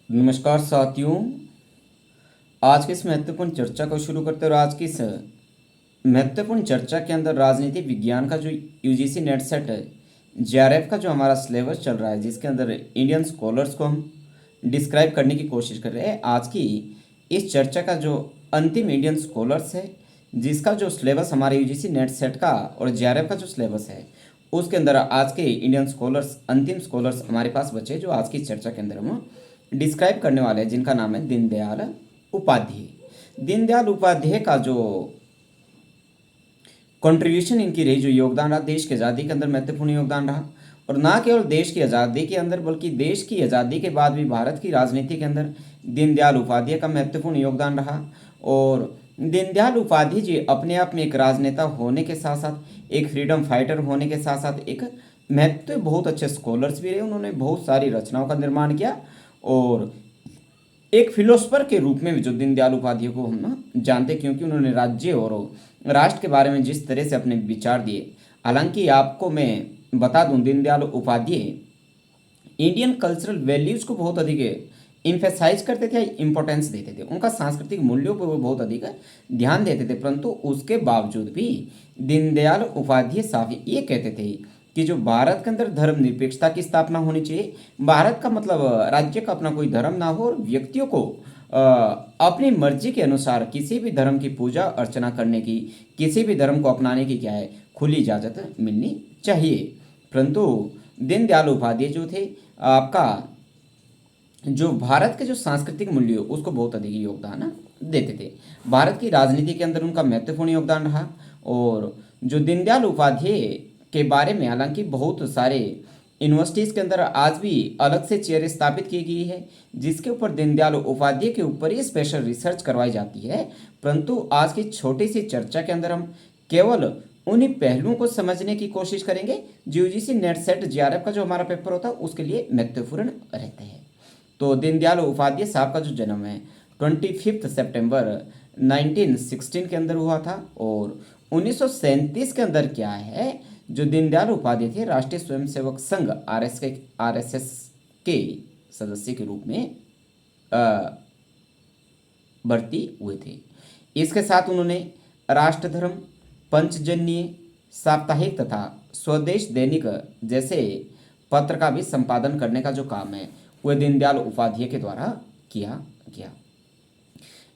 नमस्कार साथियों। आज की इस महत्वपूर्ण चर्चा को शुरू करते हैं और आज की इस महत्वपूर्ण चर्चा के अंदर राजनीति विज्ञान का जो यूजीसी नेट सेट है, जेआरएफ का जो हमारा सिलेबस चल रहा है, जिसके अंदर इंडियन स्कॉलर्स को हम डिस्क्राइब करने की कोशिश कर रहे हैं। आज की इस चर्चा का जो अंतिम इंडियन स्कॉलर्स है, जिसका जो सिलेबस हमारे यूजीसी नेट सेट का और जेआरएफ का जो सिलेबस है, उसके अंदर आज के इंडियन स्कॉलर्स, अंतिम स्कॉलर्स हमारे पास बचे, जो आज की चर्चा के अंदर हम डिस्क्राइब करने वाले हैं, जिनका नाम है दीनदयाल उपाध्याय। दीनदयाल उपाध्याय का जो कंट्रीब्यूशन इनकी रही, जो योगदान रहा, देश की आज़ादी के अंदर महत्वपूर्ण योगदान रहा। और ना केवल देश की आज़ादी के अंदर, बल्कि देश की आज़ादी के बाद भी भारत की राजनीति के अंदर दीनदयाल उपाध्याय का महत्वपूर्ण योगदान रहा। और दीनदयाल उपाध्याय जी अपने आप में एक राजनेता होने के साथ साथ, एक फ्रीडम फाइटर होने के साथ साथ, एक बहुत अच्छे स्कॉलर्स भी रहे। उन्होंने बहुत सारी रचनाओं का निर्माण किया और एक फिलोसफर के रूप में भी जो दीनदयाल उपाध्याय को हम ना जानते, क्योंकि उन्होंने राज्य और राष्ट्र के बारे में जिस तरह से अपने विचार दिए। हालांकि आपको मैं बता दूं, Deendayal Upadhyaya Indian cultural values को बहुत अधिक इम्फेसाइज करते थे, इम्पोर्टेंस देते थे। उनका सांस्कृतिक मूल्यों पर वो बहुत अधिक ध्यान देते थे। परंतु उसके बावजूद भी दीनदयाल उपाध्याय साहब ये कहते थे कि जो भारत के अंदर धर्मनिरपेक्षता की स्थापना होनी चाहिए। भारत का मतलब राज्य का अपना कोई धर्म ना हो और व्यक्तियों को अपनी मर्जी के अनुसार किसी भी धर्म की पूजा अर्चना करने की, किसी भी धर्म को अपनाने की क्या है, खुली इजाज़त मिलनी चाहिए। परंतु दीनदयाल उपाध्याय जो थे, आपका जो भारत के जो सांस्कृतिक मूल्य उसको बहुत अधिक योगदान देते थे। भारत की राजनीति के अंदर उनका महत्वपूर्ण योगदान रहा। और जो दीनदयाल उपाध्याय के बारे में हालांकि बहुत सारे यूनिवर्सिटीज़ के अंदर आज भी अलग से चेयर स्थापित की गई है, जिसके ऊपर दीनदयाल उपाध्याय के ऊपर ही स्पेशल रिसर्च करवाई जाती है। परंतु आज की छोटी सी चर्चा के अंदर हम केवल उन्हीं पहलुओं को समझने की कोशिश करेंगे जो यूजीसी नेट सेट जेआरएफ का जो हमारा पेपर होता है उसके लिए महत्वपूर्ण रहते हैं। तो दीनदयाल उपाध्याय साहब का जो जन्म है 25 सितंबर 1916 के अंदर हुआ था। और 1937 के अंदर क्या है, जो दीनदयाल उपाध्याय थे, राष्ट्रीय स्वयंसेवक संघ आरएसएस के सदस्य के रूप में भर्ती हुए थे। इसके साथ उन्होंने राष्ट्रधर्म, पंचजन्य, साप्ताहिक तथा स्वदेश दैनिक जैसे पत्र का भी संपादन करने का जो काम है वह दीनदयाल उपाध्याय के द्वारा किया गया।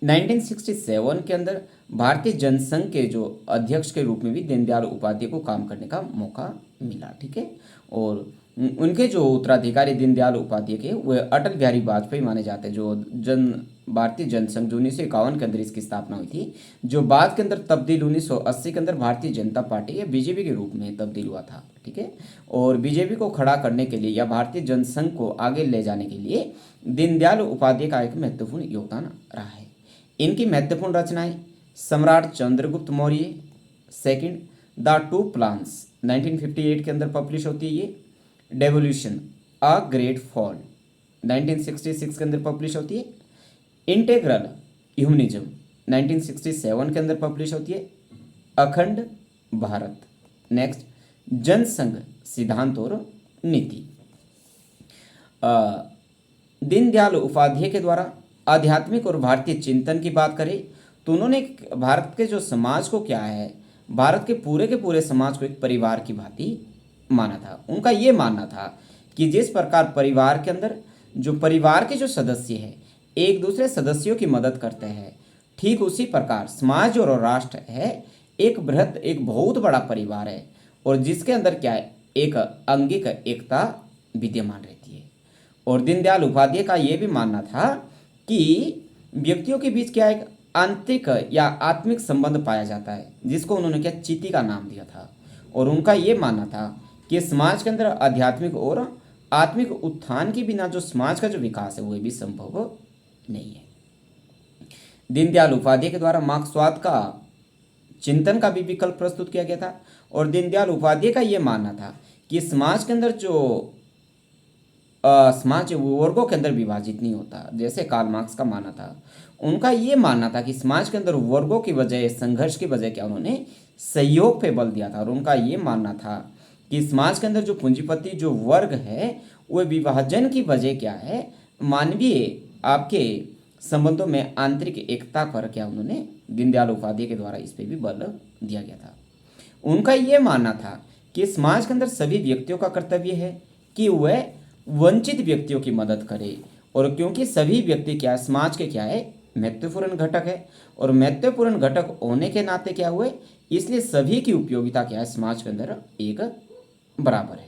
1967 के अंदर भारतीय जनसंघ के जो अध्यक्ष के रूप में भी दीनदयाल उपाध्याय को काम करने का मौका मिला। ठीक है। और उनके जो उत्तराधिकारी दीनदयाल उपाध्याय के वह अटल बिहारी वाजपेयी माने जाते हैं। जो भारतीय जनसंघ जो 1951 के अंदर इसकी स्थापना हुई थी, जो बाद के अंदर तब्दील 1980 के अंदर भारतीय जनता पार्टी या बीजेपी के रूप में तब्दील हुआ था। ठीक है। और बीजेपी को खड़ा करने के लिए या भारतीय जनसंघ को आगे ले जाने के लिए दीनदयाल उपाध्याय का एक महत्वपूर्ण योगदान रहा है। इनकी महत्वपूर्ण रचनाएं सम्राट Chandragupta Maurya second, the two plans 1958 के अंदर पब्लिश होती है ये। डेवोल्यूशन अ ग्रेट फॉल 1966 के अंदर पब्लिश होती है। इंटेग्रल ह्यूमनिज्म 1967 के अंदर पब्लिश होती है। अखंड भारत, नेक्स्ट जनसंघ सिद्धांत और नीति। दीनदयाल उपाध्याय के द्वारा आध्यात्मिक और भारतीय चिंतन की बात करें तो उन्होंने भारत के जो समाज को क्या है, भारत के पूरे समाज को एक परिवार की भांति माना था। उनका ये मानना था कि जिस प्रकार परिवार के अंदर जो परिवार के जो सदस्य हैं एक दूसरे सदस्यों की मदद करते हैं, ठीक उसी प्रकार समाज और राष्ट्र है एक बृहत, एक बहुत बड़ा परिवार है और जिसके अंदर क्या है, एक अंगिक एकता विद्यमान रहती है। और दीनदयाल उपाध्याय का ये भी मानना था कि व्यक्तियों के बीच क्या एक आंतरिक या आत्मिक संबंध पाया जाता है, जिसको उन्होंने क्या चीति का नाम दिया था। और उनका ये मानना था कि समाज के अंदर आध्यात्मिक और आत्मिक उत्थान के बिना जो समाज का जो विकास है वह भी संभव नहीं है। दीनदयाल उपाध्याय के द्वारा मार्क्सवाद का चिंतन का भी विकल्प प्रस्तुत किया गया था। और दीनदयाल उपाध्याय का ये मानना था कि समाज के अंदर जो समाज वर्गों के अंदर विभाजित नहीं होता, जैसे कार्ल मार्क्स का मानना था। उनका ये मानना था कि समाज के अंदर वर्गों की बजाय, संघर्ष की बजाय क्या उन्होंने सहयोग पे बल दिया था। और उनका ये मानना था कि समाज के अंदर जो पूंजीपति जो वर्ग है वह विभाजन की वजह क्या है, मानवीय आपके संबंधों में आंतरिक एकता पर क्या उन्होंने दीनदयाल उपाध्याय के द्वारा इस पे भी बल दिया गया था। उनका ये मानना था कि समाज के अंदर सभी व्यक्तियों का कर्तव्य है कि वह वंचित व्यक्तियों की मदद करे, और क्योंकि सभी व्यक्ति क्या है, समाज के क्या है, महत्वपूर्ण घटक है, और महत्वपूर्ण घटक होने के नाते क्या हुए, इसलिए सभी की उपयोगिता क्या है समाज के अंदर एक बराबर है।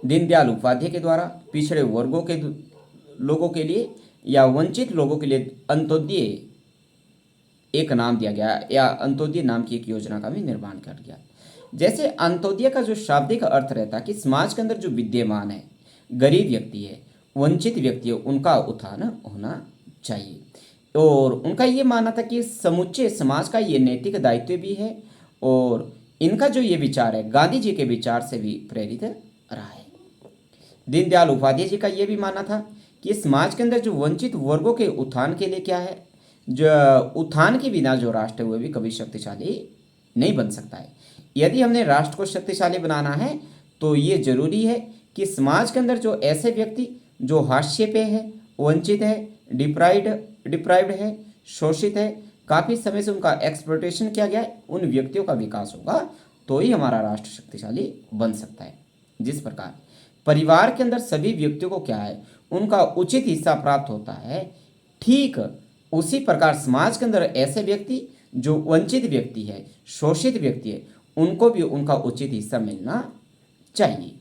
दीनदयाल उपाध्याय के द्वारा पिछड़े वर्गों के लोगों के लिए या वंचित लोगों के लिए अंत्योदय एक नाम दिया गया, या अंत्योदय नाम की एक योजना का भी निर्माण कर गया। जैसे अंत्योदय का जो शाब्दिक अर्थ रहता है कि समाज के अंदर जो विद्यमान है, गरीब व्यक्ति है, वंचित व्यक्ति है, उनका उत्थान होना चाहिए। और उनका ये मानना था कि समुच्चय समाज का ये नैतिक दायित्व भी है, और इनका जो ये विचार है गांधी जी के विचार से भी प्रेरित रहा है। दीनदयाल उपाध्याय जी का ये भी मानना था कि समाज के अंदर जो वंचित वर्गों के उत्थान के लिए क्या है, जो उत्थान के बिना जो राष्ट्र है वह भी कभी शक्तिशाली नहीं बन सकता है। यदि हमने राष्ट्र को शक्तिशाली बनाना है तो ये जरूरी है कि समाज के अंदर जो ऐसे व्यक्ति जो हाशिए पे है, वंचित है, डिप्राइव्ड है, शोषित है, काफ़ी समय से उनका एक्सप्लॉयटेशन किया गया है, उन व्यक्तियों का विकास होगा तो ही हमारा राष्ट्र शक्तिशाली बन सकता है। जिस प्रकार परिवार के अंदर सभी व्यक्तियों को क्या है, उनका उचित हिस्सा प्राप्त होता है, ठीक उसी प्रकार समाज के अंदर ऐसे व्यक्ति जो वंचित व्यक्ति है, शोषित व्यक्ति है, उनको भी उनका उचित हिस्सा मिलना चाहिए।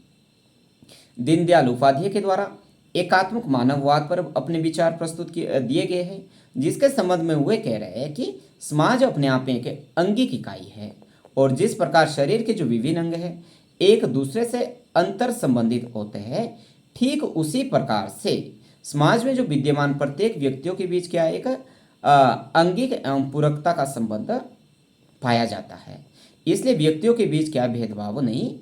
दीनदयाल उपाध्याय के द्वारा एकात्मक मानववाद पर अपने विचार प्रस्तुत दिए गए हैं, जिसके संबंध में वे कह रहे हैं कि समाज अपने आप में एक अंगिक इकाई है, और जिस प्रकार शरीर के जो विभिन्न अंग हैं एक दूसरे से अंतर संबंधित होते हैं, ठीक उसी प्रकार से समाज में जो विद्यमान प्रत्येक व्यक्तियों के बीच क्या है, एक अंगिक एवं पूरकता का संबंध पाया जाता है। इसलिए व्यक्तियों के बीच क्या भेदभाव नहीं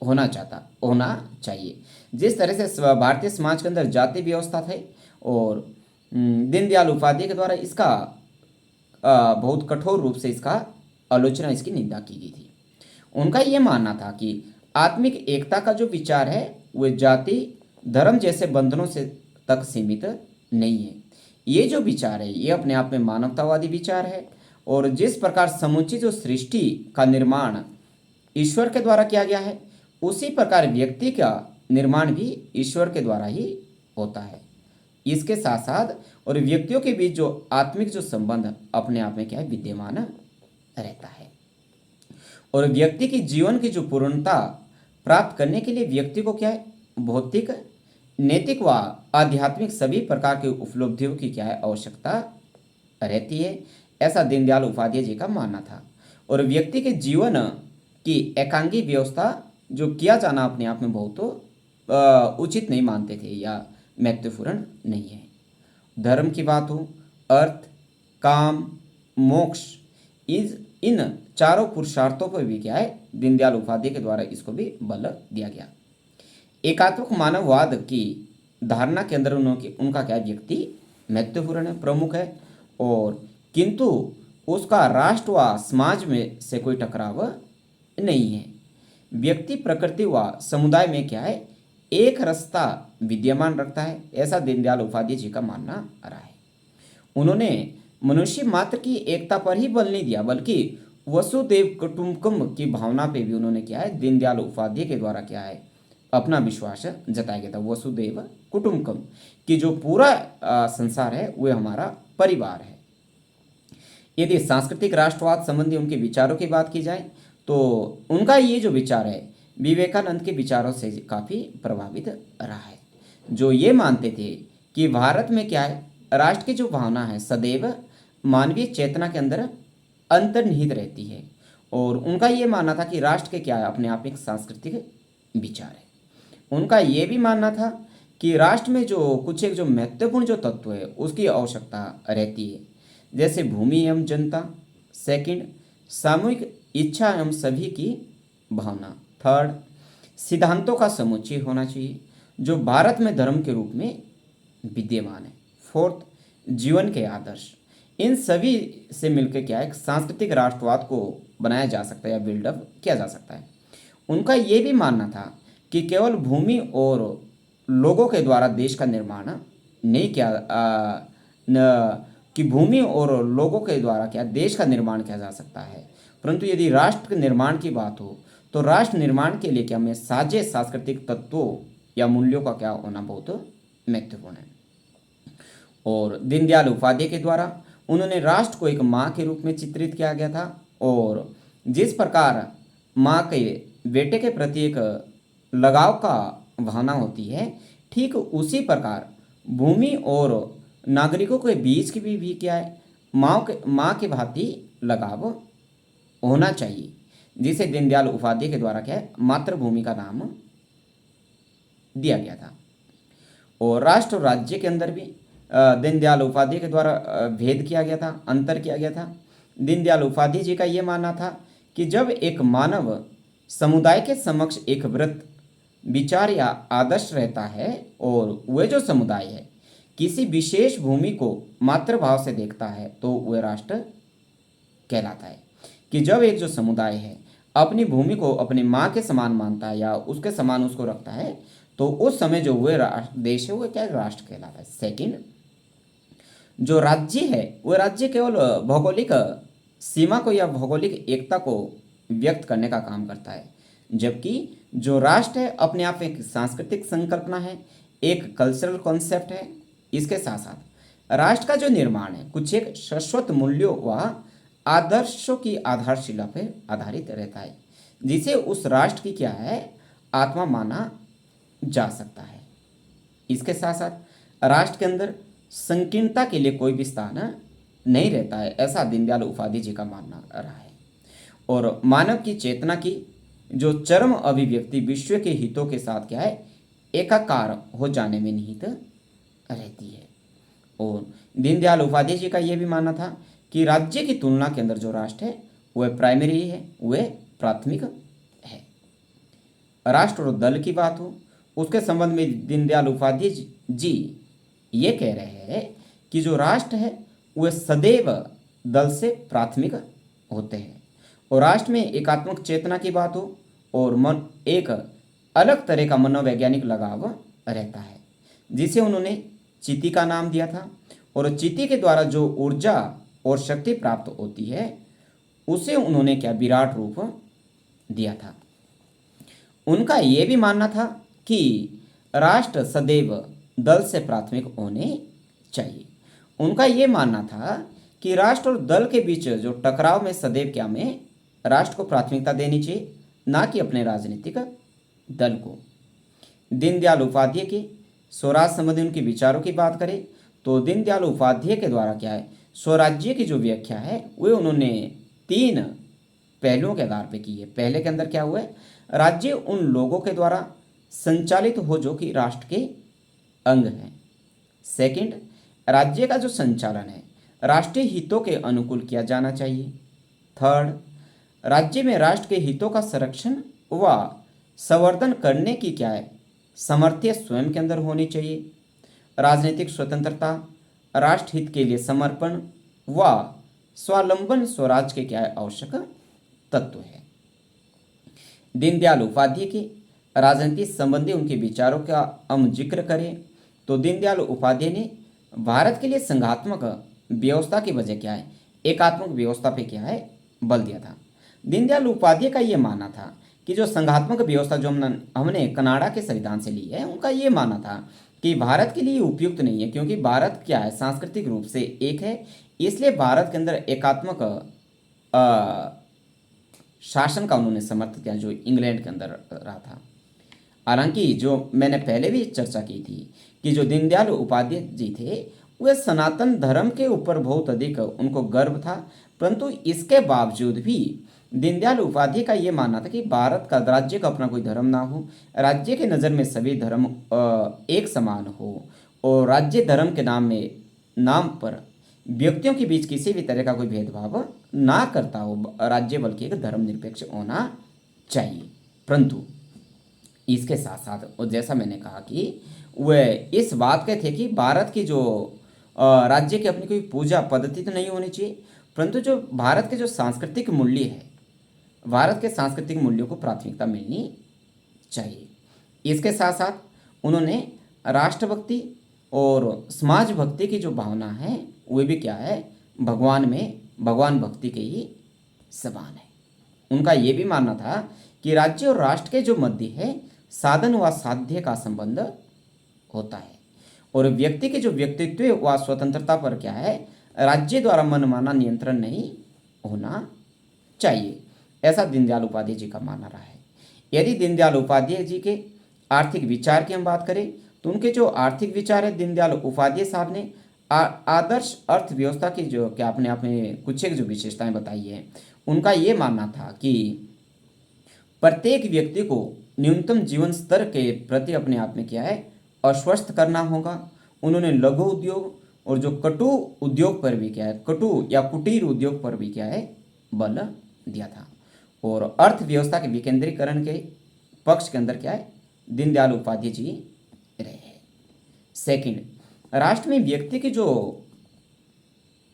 होना चाहिए। जिस तरह से भारतीय समाज के अंदर जाति व्यवस्था थे, और दीनदयाल उपाध्याय के द्वारा इसका बहुत कठोर रूप से इसका आलोचना, इसकी निंदा की गई थी। उनका ये मानना था कि आत्मिक एकता का जो विचार है वह जाति धर्म जैसे बंधनों से तक सीमित नहीं है। ये जो विचार है ये अपने आप में मानवतावादी विचार है, और जिस प्रकार समुचित जो सृष्टि का निर्माण ईश्वर के द्वारा किया गया है, उसी प्रकार व्यक्ति का निर्माण भी ईश्वर के द्वारा ही होता है। इसके साथ साथ और व्यक्तियों के बीच जो आत्मिक जो संबंध अपने आप में क्या है, विद्यमान रहता है। और व्यक्ति की जीवन की जो पूर्णता प्राप्त करने के लिए व्यक्ति को क्या है, भौतिक, नैतिक व आध्यात्मिक सभी प्रकार की उपलब्धियों की क्या है, आवश्यकता रहती है। ऐसा दीनदयाल उपाध्याय जी का मानना था। और व्यक्ति के जीवन की एकांगी व्यवस्था जो किया जाना अपने आप में बहुत उचित नहीं मानते थे या महत्वपूर्ण नहीं है। धर्म की बात हो, अर्थ, काम, मोक्ष, इन चारों पुरुषार्थों पर भी क्या है, दीनदयाल उपाध्याय के द्वारा इसको भी बल दिया गया। एकात्मक मानववाद की धारणा के अंदर उनका क्या व्यक्ति महत्वपूर्ण है, प्रमुख है, और किंतु उसका राष्ट्र व समाज में से कोई टकराव नहीं है। व्यक्ति प्रकृति व समुदाय में क्या है, एक रास्ता विद्यमान रखता है, ऐसा दीनदयाल उपाध्याय जी का मानना रहा है। उन्होंने मनुष्य मात्र की एकता पर ही बल नहीं दिया, बल्कि वसुदेव कुटुंबकम की भावना पे भी उन्होंने क्या है, दीनदयाल उपाध्याय के द्वारा क्या है, अपना विश्वास जताया गया था। वसुदेव कुटुंबकम कि जो पूरा संसार है वह हमारा परिवार है। यदि सांस्कृतिक राष्ट्रवाद संबंधी उनके विचारों की बात की जाए तो उनका ये जो विचार है विवेकानंद के विचारों से काफ़ी प्रभावित रहा है, जो ये मानते थे कि भारत में क्या है, राष्ट्र की जो भावना है सदैव मानवीय चेतना के अंदर अंतर्निहित रहती है। और उनका ये मानना था कि राष्ट्र के क्या है, अपने आप एक सांस्कृतिक विचार है। उनका ये भी मानना था कि राष्ट्र में जो कुछ एक जो महत्वपूर्ण जो तत्व है उसकी आवश्यकता रहती है, जैसे भूमि एवं जनता, सेकंड सामूहिक इच्छा एवं सभी की भावना, थर्ड सिद्धांतों का समुच्चय होना चाहिए जो भारत में धर्म के रूप में विद्यमान है, फोर्थ जीवन के आदर्श। इन सभी से मिलकर क्या है, एक सांस्कृतिक राष्ट्रवाद को बनाया जा सकता है या बिल्डअप किया जा सकता है। उनका ये भी मानना था कि केवल भूमि और लोगों के द्वारा देश का निर्माण नहीं किया कि भूमि और लोगों के द्वारा क्या देश का निर्माण किया जा सकता है, परंतु यदि राष्ट्र निर्माण की बात हो तो राष्ट्र निर्माण के लिए क्या हमें साझे सांस्कृतिक तत्वों या मूल्यों का क्या होना बहुत महत्वपूर्ण है। और दीनदयाल उपाध्याय के द्वारा उन्होंने राष्ट्र को एक माँ के रूप में चित्रित किया गया था, और जिस प्रकार माँ के बेटे के प्रति एक लगाव का भावना होती है, ठीक उसी प्रकार भूमि और नागरिकों के बीच की भी क्या है, माँ के भांति लगाव होना चाहिए, जिसे दीनदयाल उपाध्याय के द्वारा क्या है मातृभूमि का नाम दिया गया था। और राष्ट्र और राज्य के अंदर भी दीनदयाल उपाध्याय के द्वारा भेद किया गया था, अंतर किया गया था। दीनदयाल उपाध्याय जी का ये मानना था कि जब एक मानव समुदाय के समक्ष एक व्रत विचार या आदर्श रहता है और वह जो समुदाय है किसी विशेष भूमि को मातृभाव से देखता है तो वह राष्ट्र कहलाता है। कि जब एक जो समुदाय है अपनी भूमि को अपनी माँ के समान मानता है या उसके समान उसको रखता है तो उस समय जो वह देश है वह क्या राष्ट्र कहलाता है। सेकंड, जो राज्य है वह राज्य केवल भौगोलिक सीमा को या भौगोलिक एकता को व्यक्त करने का काम करता है, जबकि जो राष्ट्र है अपने आप एक सांस्कृतिक संकल्पना है, एक कल्चरल कॉन्सेप्ट है। इसके साथ साथ राष्ट्र का जो निर्माण है कुछ एक शाश्वत मूल्यों व आदर्शों की आधारशिला पर आधारित रहता है, जिसे उस राष्ट्र की क्या है आत्मा माना जा सकता है। इसके साथ साथ राष्ट्र के अंदर संकीर्णता के लिए कोई भी स्थान नहीं रहता है, ऐसा दीनदयाल उपाध्याय जी का मानना रहा है। और मानव की चेतना की जो चरम अभिव्यक्ति विश्व के हितों के साथ क्या है एकाकार हो जाने में निहित रहती है। और दीनदयाल उपाध्याय जी का यह भी मानना था कि राज्य की तुलना के अंदर जो राष्ट्र है वह प्राइमरी है, वह प्राथमिक है। राष्ट्र और दल की बात हो उसके संबंध में दीनदयाल उपाध्याय जी ये कह रहे हैं कि जो राष्ट्र है वह सदैव दल से प्राथमिक होते हैं, और राष्ट्र में एकात्मक चेतना की बात हो और मन एक अलग तरह का मनोवैज्ञानिक लगाव रहता है, जिसे उन्होंने चिति का नाम दिया था। और चिति के द्वारा जो ऊर्जा और शक्ति प्राप्त होती है उसे उन्होंने क्या विराट रूप दिया था। उनका यह भी मानना था कि राष्ट्र सदैव दल से प्राथमिक होने चाहिए। उनका ये मानना था कि राष्ट्र और दल के बीच जो टकराव में सदैव क्या में राष्ट्र को प्राथमिकता देनी चाहिए, ना कि अपने राजनीतिक दल को। दीनदयाल उपाध्याय के स्वराज संबंधी उनके विचारों की बात करें तो दीनदयाल उपाध्याय के द्वारा क्या है स्वराज्य की जो व्याख्या है वह उन्होंने 3 पहलुओं के आधार पर की है। पहले के अंदर क्या हुआ है, राज्य उन लोगों के द्वारा संचालित हो जो कि राष्ट्र के अंग हैं। सेकंड, राज्य का जो संचालन है राष्ट्रीय हितों के अनुकूल किया जाना चाहिए। थर्ड, राज्य में राष्ट्र के हितों का संरक्षण व संवर्धन करने की क्या है सामर्थ्य स्वयं के अंदर होनी चाहिए। राजनीतिक स्वतंत्रता, राष्ट्र हित के लिए समर्पण व स्वावलंबन स्वराज के क्या है आवश्यक तत्व है। दीनदयाल उपाध्याय की राजनीति संबंधी उनके विचारों का हम जिक्र करें तो दीनदयाल उपाध्याय ने भारत के लिए संघात्मक व्यवस्था की वजह क्या है एकात्मक व्यवस्था पे क्या है बल दिया था। दीनदयाल उपाध्याय का ये मानना था कि जो संघात्मक व्यवस्था जो हमने कनाडा के संविधान से ली है, उनका ये मानना था कि भारत के लिए उपयुक्त नहीं है, क्योंकि भारत क्या है सांस्कृतिक रूप से एक है, इसलिए भारत के अंदर एकात्मक शासन का उन्होंने समर्थन किया जो इंग्लैंड के अंदर रहा था। हालांकि जो मैंने पहले भी चर्चा की थी कि जो दीनदयाल उपाध्याय जी थे वे सनातन धर्म के ऊपर बहुत अधिक उनको गर्व था, परंतु इसके बावजूद भी दीनदयाल उपाध्याय का ये मानना था कि भारत का राज्य का अपना कोई धर्म ना हो, राज्य के नज़र में सभी धर्म एक समान हो और राज्य धर्म के नाम पर व्यक्तियों के बीच किसी भी तरह का कोई भेदभाव ना करता हो, राज्य बल्कि एक धर्मनिरपेक्ष होना चाहिए। परंतु इसके साथ साथ और जैसा मैंने कहा कि वह इस बात के थे कि भारत की जो राज्य की अपनी कोई पूजा पद्धति तो नहीं होनी चाहिए, परंतु जो भारत के जो सांस्कृतिक मूल्य है भारत के सांस्कृतिक मूल्यों को प्राथमिकता मिलनी चाहिए। इसके साथ साथ उन्होंने राष्ट्रभक्ति और समाज भक्ति की जो भावना है वे भी क्या है, भगवान भक्ति के ही समान है। उनका ये भी मानना था कि राज्य और राष्ट्र के जो मध्य है साधन व साध्य का संबंध होता है, और व्यक्ति के जो व्यक्तित्व व स्वतंत्रता पर क्या है, राज्य द्वारा मनमाना नियंत्रण नहीं होना चाहिए। ऐसा दीनदयाल उपाध्याय जी का मानना रहा है। यदि दीनदयाल उपाध्याय जी के आर्थिक विचार की हम बात करें तो उनके जो आर्थिक विचार है, दीनदयाल उपाध्याय साहब ने आदर्श अर्थव्यवस्था की जो क्या अपने आप में कुछ एक जो विशेषताएं बताई है, उनका ये मानना था कि प्रत्येक व्यक्ति को न्यूनतम जीवन स्तर के प्रति अपने आप में क्या है, आश्वस्त करना होगा। उन्होंने लघु उद्योग और जो कटु उद्योग पर भी क्या है, कटु या कुटीर उद्योग पर भी क्या है, बल दिया था। और अर्थव्यवस्था के विकेंद्रीकरण के पक्ष के अंदर क्या है, दीनदयाल उपाध्याय जी रहे हैं। सेकंड, राष्ट्र में व्यक्ति की जो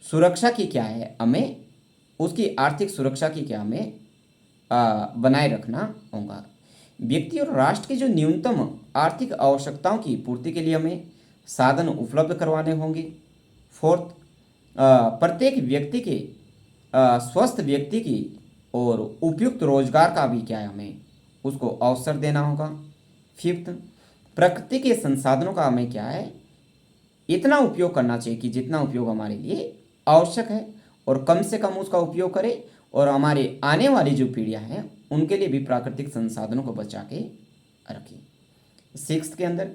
सुरक्षा की क्या है, हमें उसकी आर्थिक सुरक्षा की क्या हमें बनाए रखना होगा। व्यक्ति और राष्ट्र की जो न्यूनतम आर्थिक आवश्यकताओं की पूर्ति के लिए हमें साधन उपलब्ध करवाने होंगे। फोर्थ, प्रत्येक व्यक्ति के स्वस्थ व्यक्ति की और उपयुक्त रोजगार का भी क्या है, हमें उसको अवसर देना होगा। फिफ्थ, प्रकृति के संसाधनों का हमें क्या है, इतना उपयोग करना चाहिए कि जितना उपयोग हमारे लिए आवश्यक है, और कम से कम उसका उपयोग करें, और हमारे आने वाली जो पीढ़ियां हैं उनके लिए भी प्राकृतिक संसाधनों को बचा के रखें। सिक्स्थ के अंदर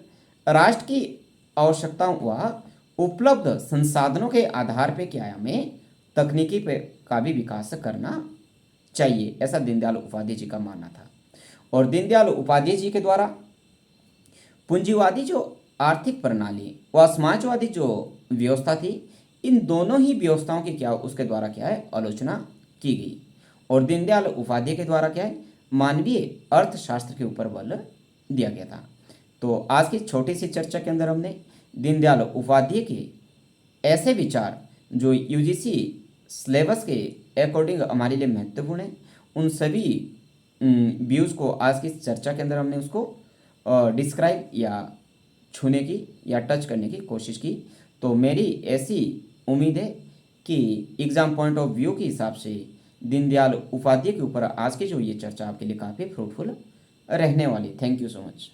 राष्ट्र की आवश्यकताओं व उपलब्ध संसाधनों के आधार पे क्या है, हमें तकनीकी पे का भी विकास करना चाहिए। ऐसा दीनदयाल उपाध्याय जी का मानना था। और दीनदयाल उपाध्याय जी के द्वारा पूंजीवादी जो आर्थिक प्रणाली व समाजवादी जो व्यवस्था थी, इन दोनों ही व्यवस्थाओं की क्या उसके द्वारा क्या है, आलोचना की गई। और दीनदयाल उपाध्याय के द्वारा क्या है, मानवीय अर्थशास्त्र के ऊपर बल दिया गया था। तो आज की छोटी सी चर्चा के अंदर हमने दीनदयाल उपाध्याय के ऐसे विचार जो यूजीसी सिलेबस के अकॉर्डिंग हमारे लिए महत्वपूर्ण है, उन सभी व्यूज़ को आज की चर्चा के अंदर हमने उसको डिस्क्राइब या छूने की या टच करने की कोशिश की। तो मेरी ऐसी उम्मीद है कि एग्ज़ाम पॉइंट ऑफ व्यू के हिसाब से दीनदयाल उपाध्याय के ऊपर आज की जो ये चर्चा आपके लिए काफ़ी फ्रूटफुल रहने वाली। Thank you so much.